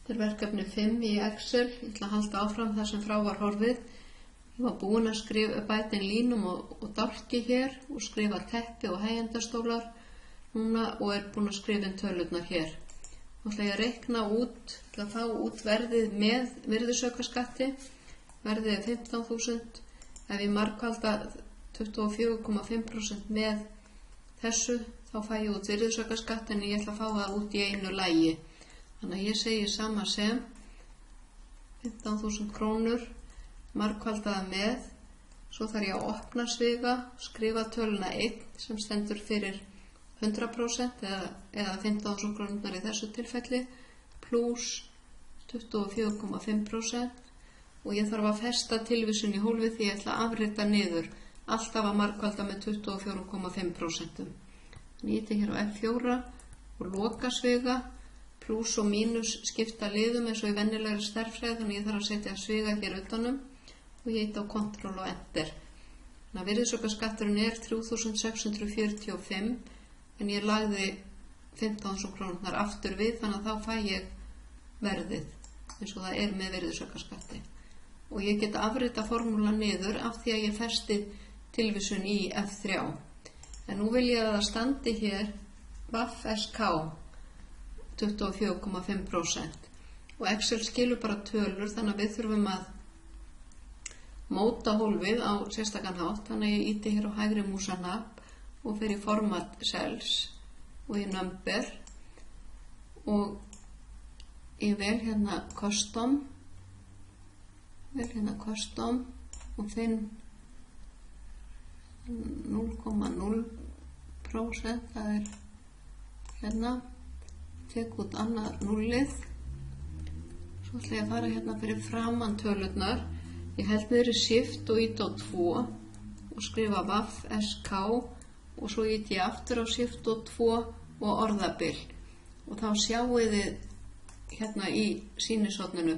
Þetta verkefni 5 í Excel. Ég ætla að halda áfram þar sem frá var horfið. Ég var búin að bæta inn línum og dálki hér og skrifa teppi og hægjendastólar núna og búin að skrifa inn tölurnar hér. Þá ætla ég að reikna út, til að fá út verðið með virðisaukaskatti. Verðið 15.000. Ef ég margfalda 24,5% með þessu, þá fæ ég út virðisaukaskatt, en ég ætla að fá það út í einu lagi. Þannig að ég segi sama sem 15.000 krónur, margfaldaða með, svo þarf ég að opna sviga, skrifa töluna 1 sem stendur fyrir 100% eða 15.000 krónurnar í þessu tilfelli, pluss 24,5%, og ég þarf að festa tilvísun í hólfið því ég ætla að afrita niður, alltaf að margfalda með 24,5%. Þannig ég tek hér á F4 og loka sviga, pluss og mínus skipta liðum eins og í venjulegri stærðfræði, þannig ég þarf að setja sviga hér utanum og ég ýti á Ctrl og Enter. Þannig að virðisaukaskatturinn 3.645, en ég lagði 15.000 krónurnar aftur við, þannig að þá fæ ég verðið eins og það með virðisaukaskatti. Og ég get afrita formúlan niður af því að ég festi tilvísun í F3. En nú vil ég að það standi hér VAFSK 24,5%, og Excel skilur bara tölur, þannig að við þurfum að móta hólfið á sérstakann hátt. Þannig að ég ýti hér á hægri músanapp og fer í Format Cells og í Number og ég vel hérna Custom og finn 0,0%, það hérna, tek út annað núllið. Svo ætla ég að fara hérna fyrir framan tölurnar. Ég held niður í Shift og ýti á 2 og skrifa VAFSK og svo ýti ég aftur á Shift og 2 og orðabil. Og þá sjáu þið hérna í sýnishorninu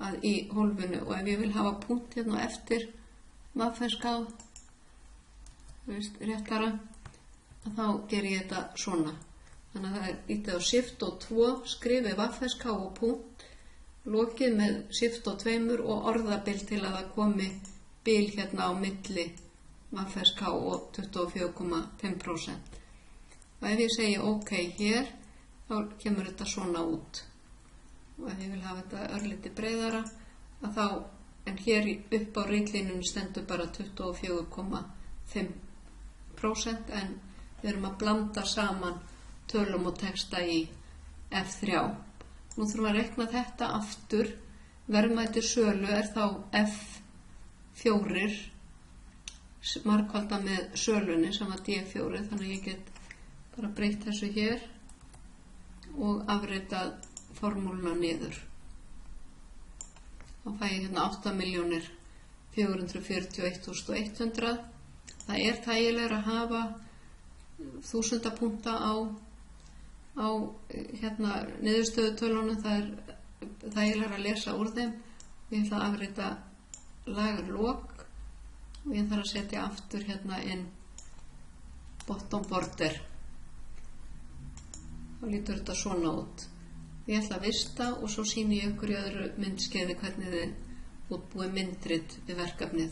að í hólfinu, og ef ég vil hafa punkt hérna eftir VAFSK, réttara, þá ger ég þetta svona. Þannig að það ýtið á Shift og 2, skrifi VAFSK og punkt, lokið með Shift og 2 og orðabil til að það komi bil hérna á milli VAFSK og 24,5%. Og ef ég segi OK hér, þá kemur þetta svona út. Og ef ég vil hafa þetta örlítið breiðara, en hér upp á ritlínunni stendur bara 24,5%, en við erum að blanda saman tölum og texta í F3. Nú þurfum að reikna þetta aftur. Verðmæti sölu þá F4 margfalda með sölunni sem var D4, þannig að ég get bara breytt þessu hér og afritað formúluna niður. Þá fæ ég hérna 8.441.100. Það þægilegra að hafa 1000 punkta á hérna niðurstöðutölunum. Það þægilegra að lesa úr þeim. Ég ætla að afrita lagarlok og ég þarf að setja aftur hérna inn bottom border. Þá lítur þetta svona út. Ég ætla að vista og svo sýni ég ykkur í öðru myndskeiði hvernig þið útbúið myndrit við verkefnið.